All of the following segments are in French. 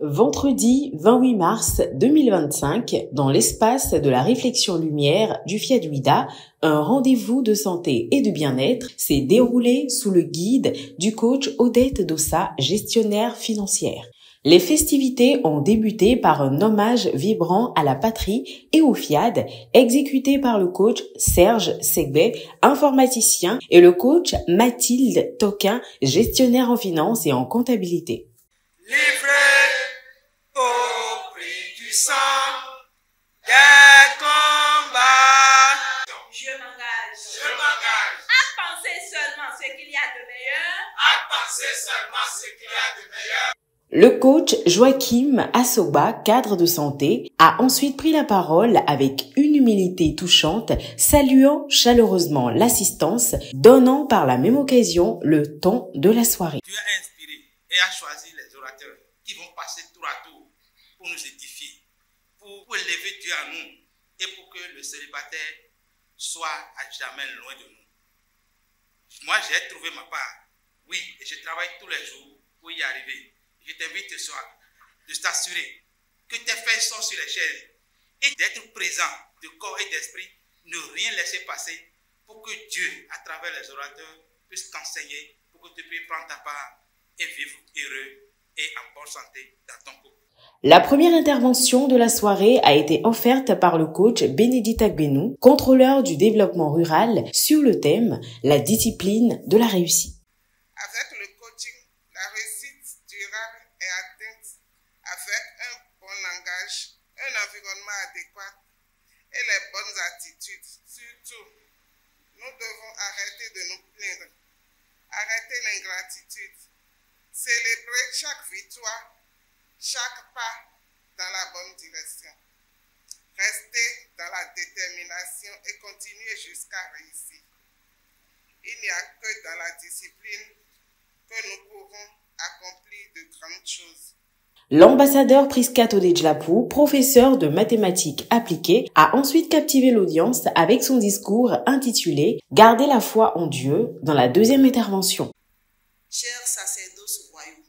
Vendredi 28 mars 2025, dans l'espace de la réflexion lumière du Fiat Huida, un rendez-vous de santé et de bien-être s'est déroulé sous le guide du coach Odette Dossa, gestionnaire financière. Les festivités ont débuté par un hommage vibrant à la patrie et au FIAD, exécuté par le coach Serge Segbe, informaticien, et le coach Mathilde Toquin, gestionnaire en finance et en comptabilité. Au prix du sang des combats. Je m'engage À penser seulement ce qu'il y a de meilleur. À penser seulement ce qu'il y a de meilleur. Le coach Joachim Assoba, cadre de santé, a ensuite pris la parole avec une humilité touchante, saluant chaleureusement l'assistance, donnant par la même occasion le ton de la soirée. Dieu a inspiré et a choisi les orateurs qui vont passer tour à tour pour nous édifier, pour élever Dieu à nous et pour que le célibataire soit à jamais loin de nous. Moi, j'ai trouvé ma part, oui, et je travaille tous les jours pour y arriver. Je t'invite ce soir de t'assurer que tes fesses sont sur les chaises et d'être présent de corps et d'esprit, ne rien laisser passer pour que Dieu, à travers les orateurs, puisse t'enseigner pour que tu puisses prendre ta part et vivre heureux et en bonne santé dans ton couple. La première intervention de la soirée a été offerte par le coach Bénédicte Agbenou, contrôleur du développement rural, sur le thème « La discipline de la réussite ». Avec le coaching, la réussite durable est atteinte avec un bon langage, un environnement adéquat et les bonnes attitudes. Surtout, nous devons arrêter de nous plaindre, arrêter l'ingratitude, célébrer chaque victoire, chaque pas dans la bonne direction. Rester dans la détermination et continuer jusqu'à réussir. Il n'y a que dans la discipline que nous pourrons accomplir de grandes choses. L'ambassadeur Prisca Todejlapou, professeur de mathématiques appliquées, a ensuite captivé l'audience avec son discours intitulé « Gardez la foi en Dieu » dans la deuxième intervention. Chers sacerdoces royaux,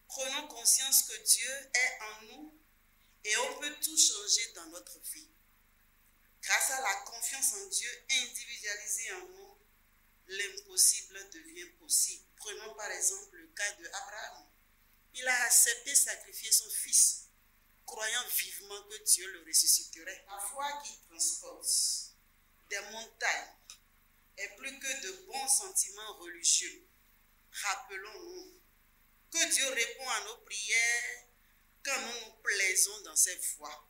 prenons conscience que Dieu est en nous et on peut tout changer dans notre vie. Grâce à la confiance en Dieu individualisée en nous, l'impossible devient possible. Prenons par exemple le cas d'Abraham. Il a accepté sacrifier son fils, croyant vivement que Dieu le ressusciterait. La foi qui transporte des montagnes est plus que de bons sentiments religieux. Rappelons-nous que Dieu répond à nos prières quand nous nous plaisons dans ses voies.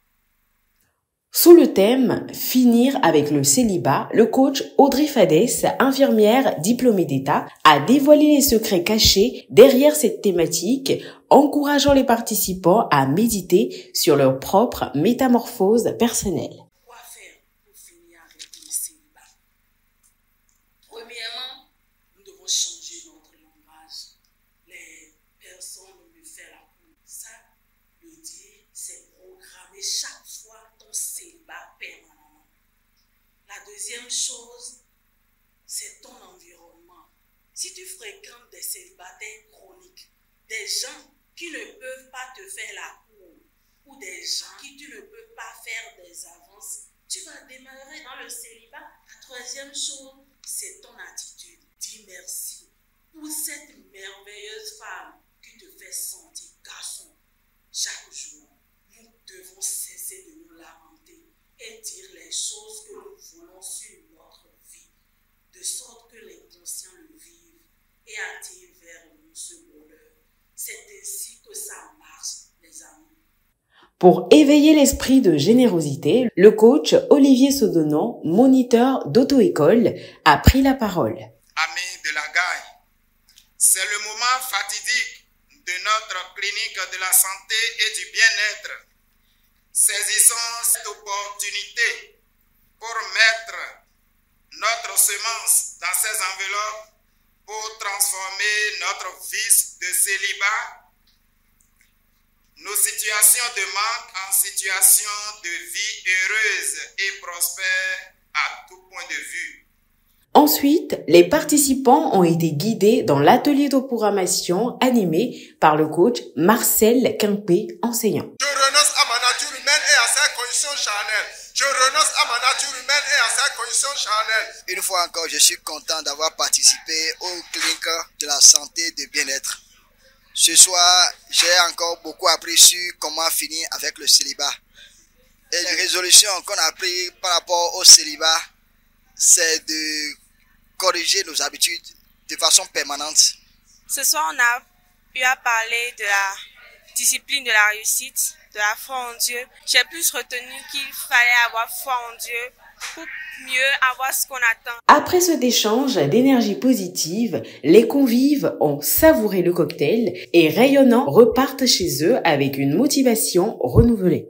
Sous le thème « Finir avec le célibat », le coach Audrey Fadès, infirmière diplômée d'État, a dévoilé les secrets cachés derrière cette thématique, encourageant les participants à méditer sur leur propre métamorphose personnelle. Quoi faire pour finir avec le célibat? Premièrement, nous devons changer notre langage. Les personnes me font la cour. Ça, le dire, c'est programmer chaque fois ton célibat permanemment. La deuxième chose, c'est ton environnement. Si tu fréquentes des célibataires chroniques, des gens qui ne peuvent pas te faire la cour, ou des gens qui tu ne peux pas faire des avances, tu vas demeurer dans le célibat. La troisième chose, c'est ton attitude. Dis merci pour cette merveilleuse femme qui te fait sentir garçon. Chaque jour, nous devons cesser de nous lamenter et dire les choses que nous voulons sur notre vie, de sorte que les conscients le vivent et attirent vers nous ce bonheur. C'est ainsi que ça marche, les amis. Pour éveiller l'esprit de générosité, le coach Olivier Sodonon, moniteur d'auto-école, a pris la parole. Amis de la Gaille, c'est le moment fatidique de notre clinique de la santé et du bien-être. Saisissons cette opportunité pour mettre notre semence dans ces enveloppes pour transformer notre vice de célibat, nos situations de manque en situations de vie heureuse et prospère à tout point de vue. Ensuite, les participants ont été guidés dans l'atelier de programmation animé par le coach Marcel Quimpé, enseignant. Je renonce à ma nature humaine et à ses conditions charnelles. Je renonce à ma nature humaine et à ses conditions charnelles. Une fois encore, je suis content d'avoir participé au clinique de la santé et du bien-être. Ce soir, j'ai encore beaucoup appris sur comment finir avec le célibat. Et les résolutions qu'on a prises par rapport au célibat, c'est de corriger nos habitudes de façon permanente. Ce soir, on a eu à parler de la discipline de la réussite, de la foi en Dieu. J'ai plus retenu qu'il fallait avoir foi en Dieu pour mieux avoir ce qu'on attend. Après cet échange d'énergie positive, les convives ont savouré le cocktail et rayonnant repartent chez eux avec une motivation renouvelée.